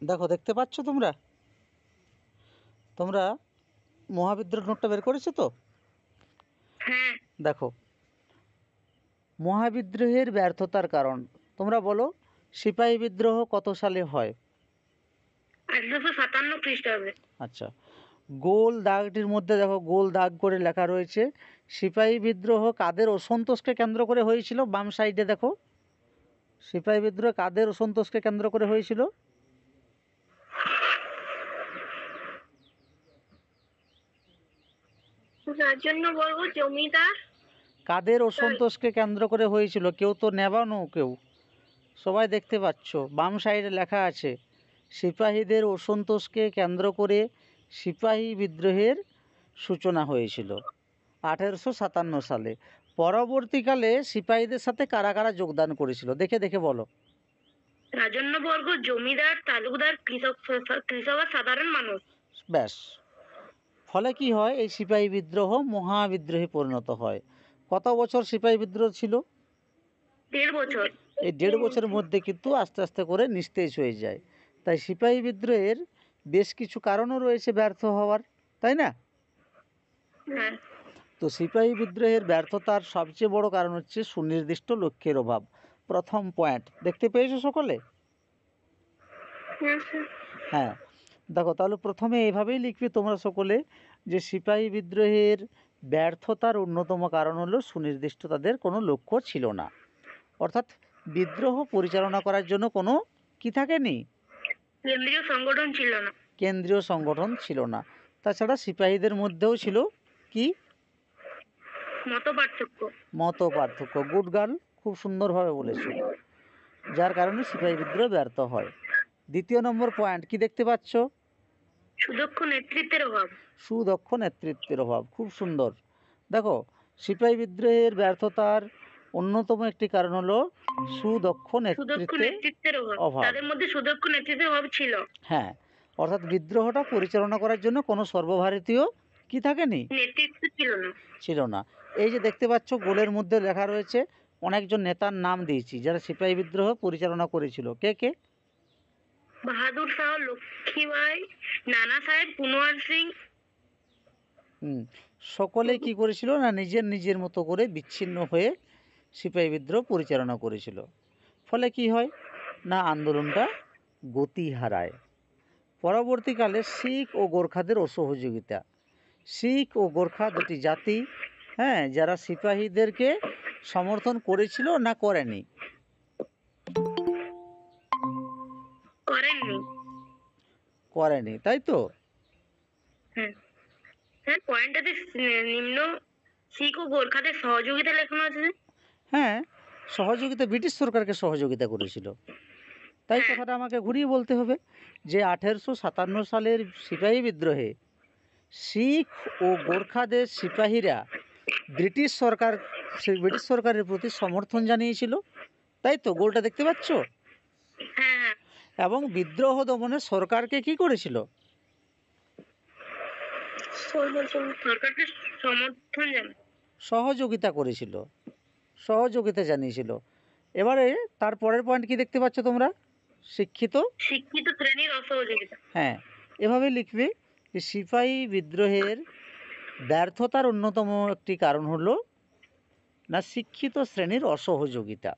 দেখো, দেখতে পাচ্ছ তোমরা? তোমরা মহাবিদ্রোহ নোটটা বের করেছো তো? হ্যাঁ, দেখো, মহাবিদ্রোহের ব্যর্থতার কারণ তোমরা বলো। সিপাহী বিদ্রোহ কত সালে হয়? 1857 খ্রিস্টাব্দে। আচ্ছা, গোল দাগটির মধ্যে দেখো, গোল দাগ করে লেখা রয়েছে সিপাহী বিদ্রোহ কাদের অসন্তোষকে কেন্দ্র করে হয়েছিল। বাম সাইডে দেখো, সিপাহী বিদ্রোহ কাদের অসন্তোষকে কেন্দ্র করে হয়েছিল? রাজন্যবর্গ জমিদার। কাদের অসন্তোষকে কেন্দ্র করে হয়েছিল? কেউ তো নেবানো, কেউ সবাই দেখতে পাচ্ছ, বাম সাইডে লেখা আছে সিপাহীদের অসন্তোষকে কেন্দ্র করে সিপাহী বিদ্রোহের সূচনা হয়েছিল 1857 সালে। পরবর্তীকালে সিপাহীদের সাথে কারা কারা যোগদান করেছিল, দেখে দেখে বলো। রাজন্যবর্গ জমিদার, তালুকদার, কৃষক আর সাধারণ মানুষ। ব্যাস। ফলে কি হয়, এই সিপাহী বিদ্রোহ মহাবিদ্রোহে পরিণত হয়। কত বছর সিপাহী বিদ্রোহ ছিল? 1.5 বছর। এই 1.5 বছরের মধ্যে কিন্তু আস্তে আস্তে করে নিস্তেজ হয়ে যায়। তাই সিপাহী বিদ্রোহের বেশ কিছু কারণও রয়েছে ব্যর্থ হওয়ার, তাই না? হ্যাঁ। তো সিপাহী বিদ্রোহের ব্যর্থতার সবচেয়ে বড় কারণ হচ্ছে সুনির্দিষ্ট লক্ষ্যের অভাব। প্রথম পয়েন্ট দেখতে পেয়েছো সকলে? হ্যাঁ, দেখো তাহলে প্রথমে এভাবেই লিখবে তোমরা সকলে যে সিপাহী বিদ্রোহের ব্যর্থতার অন্যতম কারণ হলো সুনির্দিষ্ট তাদের কোনো লক্ষ্য ছিল না। অর্থাৎ বিদ্রোহ পরিচালনা করার জন্য কোনো কি থাকেনি? কেন্দ্রীয় সংগঠন ছিল না। কেন্দ্রীয় সংগঠন ছিল না। তাছাড়া সিপাহীদের মধ্যেও ছিল কি? মত পার্থক্য। মত পার্থক্য। গুড গার্ল, খুব সুন্দরভাবে বলেছো। যার কারণে সিপাহী বিদ্রোহ ব্যর্থ হয়। দ্বিতীয় নম্বর পয়েন্ট কি দেখতে পাচ্ছ? সুদক্ষ নেতৃত্বের অভাব। সুদক্ষ নেতৃত্বের অভাব, খুব সুন্দর। দেখো, সিপাহী বিদ্রোহের ব্যর্থতার অন্যতম একটি কারণ হলো সুদক্ষ নেতৃত্বের অভাব। তাদের মধ্যে সুদক্ষ নেতৃত্বের অভাব ছিল। হ্যাঁ, অর্থাৎ বিদ্রোহটা পরিচালনা করার জন্য কোনো সর্বভারতীয় কি থাকেনি? নেতৃত্ব ছিল না। ছিল না। এই যে দেখতে পাচ্ছ গোলের মধ্যে লেখা রয়েছে অনেকজন নেতার নাম দিয়েছি যারা সিপাহী বিদ্রোহ পরিচালনা করেছিল। কে কে? বাহাদুর শাহ, লক্ষ্মীবাই, নানা সাহেব, কুনওয়ার সিং। সকলে কি করেছিল না, নিজের নিজের মতো করে বিচ্ছিন্ন হয়ে সিপাহী বিদ্রোহ পরিচালনা করেছিল। ফলে কি হয় না, আন্দোলনটা গতি হারায়। পরবর্তীকালে শিখ ও গোর্খাদের অসহযোগিতা। শিখ ও গোর্খা দুটি জাতি, হ্যাঁ, যারা সিপাহীদেরকে সমর্থন করেছিল না করেনি? করেননি। করেনি, তাই তো? হ্যাঁ, হ্যাঁ, পয়েন্টটাতে নিম্ন শিখ ও গোর্খাদের সহযোগিতা লেখানো আছে। হ্যাঁ, সহযোগিতা ব্রিটিশ সরকারকে সহযোগিতা করেছিল। তাই হ্যাঁ। কথাটা আমাকে ঘুরিয়ে বলতে হবে যে 1857 সালের সিপাহী বিদ্রোহে শিখ ও গোর্খাদের সিপাহীরা ব্রিটিশ সরকারের প্রতি সমর্থন জানিয়েছিল, তাই তো? গোলটা দেখতে পাচ্ছ? হ্যাঁ, হ্যাঁ। এবং বিদ্রোহ দমনে সরকারকে কি করেছিল? সরকারকে সমর্থন জানায়। সহযোগিতা করেছিল, সহযোগিতা জানিয়েছিল। এবারে তার পরের পয়েন্ট কি দেখতে পাচ্ছ তোমরা? শিক্ষিত শ্রেণীর অসহযোগিতা। হ্যাঁ, এভাবে লিখবে যে সিপাহী বিদ্রোহের ব্যর্থতার অন্যতম একটি কারণ হলো না শিক্ষিত শ্রেণীর অসহযোগিতা।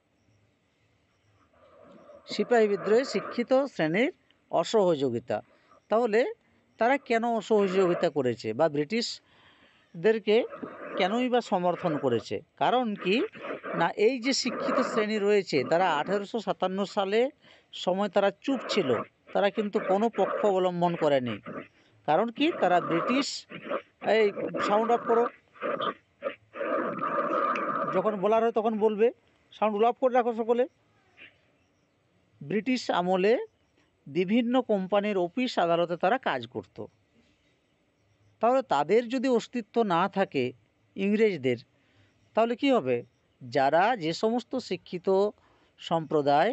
সিপাহী বিদ্রোহে শিক্ষিত শ্রেণীর অসহযোগিতা। তাহলে তারা কেন অসহযোগিতা করেছে বা ব্রিটিশদেরকে কেনই বা সমর্থন করেছে? কারণ কি না, এই যে শিক্ষিত শ্রেণী রয়েছে তারা 1857 সালে সময় তারা চুপ ছিল, তারা কিন্তু কোনো পক্ষ অবলম্বন করেনি। কারণ কি, তারা ব্রিটিশ, এই সাউন্ড অফ করো, যখন বলার হয় তখন বলবে, সাউন্ড অফ করে রাখো সকলে। ব্রিটিশ আমলে বিভিন্ন কোম্পানির অফিস আদালতে তারা কাজ করত। তাহলে তাদের যদি অস্তিত্ব না থাকে ইংরেজদের, তাহলে কি হবে? যারা যে সমস্ত শিক্ষিত সম্প্রদায়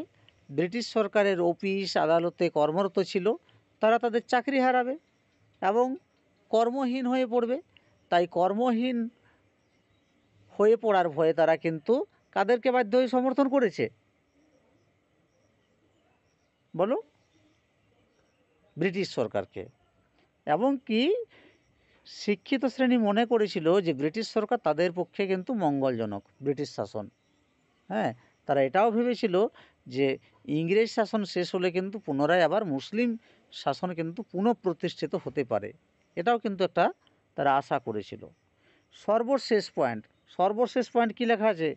ব্রিটিশ সরকারের অফিস আদালতে কর্মরত ছিল তারা তাদের চাকরি হারাবে এবং কর্মহীন হয়ে পড়বে। তাই কর্মহীন হয়ে পড়ার ভয়ে তারা কিন্তু কাদেরকে বাধ্য হয়ে সমর্থন করেছে বলো? ব্রিটিশ সরকারকে, এবং কি শিক্ষিত শ্রেণী মনে করেছিল যে ব্রিটিশ সরকার তাদের পক্ষে কিন্তু মঙ্গলজনক, ব্রিটিশ শাসন। হ্যাঁ, তারা এটাও ভেবেছিল যে ইংরেজ শাসন শেষ হলে কিন্তু পুনরায় আবার মুসলিম শাসন কিন্তু পুনঃপ্রতিষ্ঠিত হতে পারে, এটাও কিন্তু একটা তারা আশা করেছিল। সর্বশেষ পয়েন্ট কি লেখা আছে?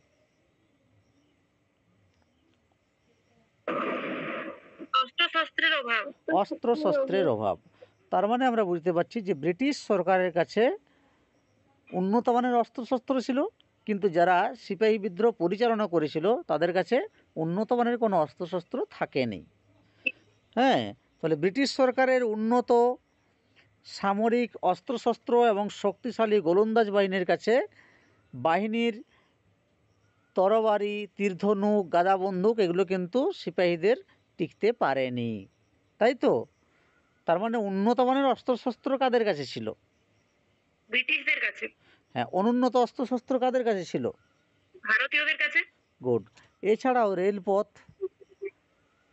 অস্ত্রশস্ত্রের অভাব। অস্ত্রশস্ত্রের অভাব। তার মানে আমরা বুঝতে পারছি যে ব্রিটিশ সরকারের কাছে উন্নত মানের অস্ত্রশস্ত্র ছিল, কিন্তু যারা সিপাহী বিদ্রোহ পরিচালনা করেছিল তাদের কাছে উন্নত মানের কোনো অস্ত্রশস্ত্র থাকেনি। হ্যাঁ, ফলে ব্রিটিশ সরকারের উন্নত সামরিক অস্ত্রশস্ত্র এবং শক্তিশালী গোলন্দাজ বাহিনীর কাছে বাহিনীর তরবারি, তীরধনুক, গাদা বন্দুক এগুলো কিন্তু সিপাহীদের টিকতে পারেনি, তাই তো? তার মানে উন্নত মানের অস্ত্রশস্ত্র কাদের কাছে ছিল? ব্রিটিশদের কাছে। হ্যাঁ, অনুন্নত অস্ত্রশস্ত্র কাদের কাছে ছিল? ভারতীয়দের কাছে। গুড। এছাড়াও রেলপথ,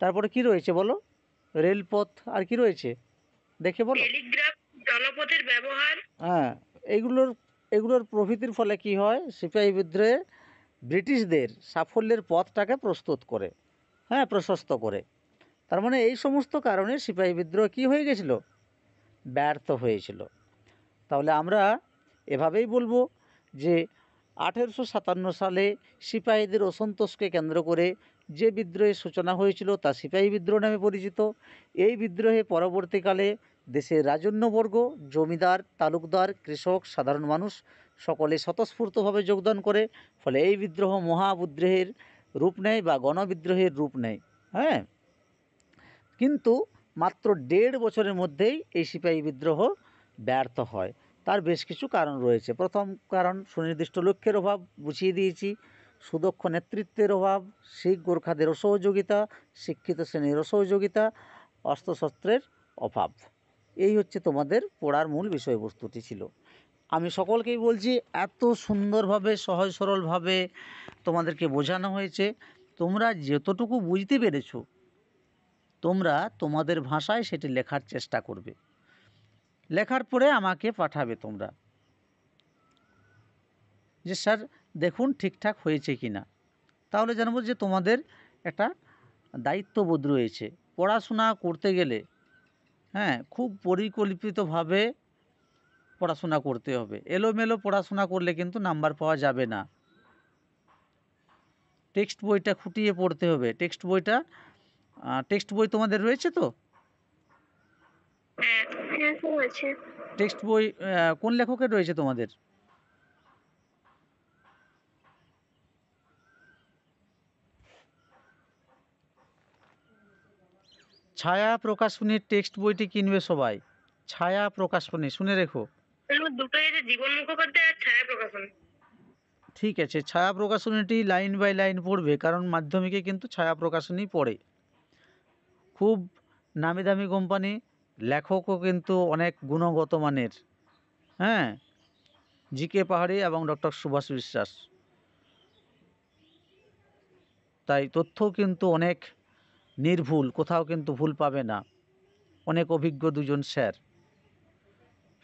তারপরে কি রয়েছে বলো? রেলপথ আর কি রয়েছে দেখে বলো। টেলিগ্রাফ, জলপথের ব্যবহার। হ্যাঁ, এগুলোর প্রভৃতির ফলে কি হয়, সিপাহী বিদ্রোহে ব্রিটিশদের সাফল্যের পথটাকে প্রস্তুত করে, হ্যাঁ, প্রশস্ত করে। তার মানে এই সমস্ত কারণে সিপাহী বিদ্রোহ কি হয়ে গেছিল? ব্যর্থ হয়েছিল। তাহলে আমরা এভাবেই বলবো যে 1857 সালে সিপাহীদের অসন্তোষকে কেন্দ্র করে যে বিদ্রোহের সূচনা হয়েছিল তা সিপাহী বিদ্রোহ নামে পরিচিত। এই বিদ্রোহে পরবর্তীকালে দেশের রাজন্যবর্গ, জমিদার, তালুকদার, কৃষক, সাধারণ মানুষ সকলে স্বতঃস্ফূর্তভাবে যোগদান করে, ফলে এই বিদ্রোহ মহাবিদ্রোহের রূপ নেয় বা গণবিদ্রোহের রূপ নেয়। হ্যাঁ, কিন্তু মাত্র 1.5 বছরের মধ্যেই এই সিপাহী বিদ্রোহ ব্যর্থ হয়। তার বেশ কিছু কারণ রয়েছে। প্রথম কারণ সুনির্দিষ্ট লক্ষ্যের অভাব, বুঝিয়ে দিয়েছি। সুদক্ষ নেতৃত্বের অভাব, শিখ গোর্খাদের অসহযোগিতা, শিক্ষিত শ্রেণীর অসহযোগিতা, অস্ত্রশস্ত্রের অভাব। এই হচ্ছে তোমাদের পড়ার মূল বিষয়বস্তুটি ছিল। আমি সকলকেই বলছি, এত সুন্দরভাবে সহজ সরলভাবে তোমাদেরকে বোঝানো হয়েছে। তোমরা যতটুকু বুঝতে পেরেছো তোমরা তোমাদের ভাষায় সেটি লেখার চেষ্টা করবে, লেখার পরে আমাকে পাঠাবে তোমরা যে স্যার দেখুন ঠিকঠাক হয়েছে কি না। তাহলে জানবো যে তোমাদের একটা দায়িত্ববোধ রয়েছে। পড়াশোনা করতে গেলে হ্যাঁ, খুব পরিকল্পিতভাবে পড়াশোনা করতে হবে। এলোমেলো পড়াশোনা করলে কিন্তু নাম্বার পাওয়া যাবে না। টেক্সট বইটা খুঁটিয়ে পড়তে হবে। টেক্সট বই তোমাদের রয়েছে তো? হ্যাঁ, আছে। টেক্সট বই কোন লেখকের রয়েছে তোমাদের? ছায়া প্রকাশনীর টেক্সট বইটি কিনবে সবাই। ছায়া প্রকাশনী, শুনে রেখো। দুটোই আছে, জীবন মুখোপাধ্যায় আর ছায়া প্রকাশন। ঠিক আছে, ছায়া প্রকাশনীটি লাইন বাই লাইন পড়বে, কারণ মাধ্যমিকে কিন্তু ছায়া প্রকাশনী পড়ে। খুব নামি দামি কোম্পানি, লেখকও কিন্তু অনেক গুণগত মানের। হ্যাঁ, জি.কে. পাহাড়ি এবং ডক্টর সুভাষ বিশ্বাস। তাই তথ্যও কিন্তু অনেক নির্ভুল, কোথাও কিন্তু ভুল পাবে না। অনেক অভিজ্ঞ দুজন স্যার,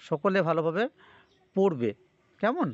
সকলে ভালোভাবে পড়বে। কেমন?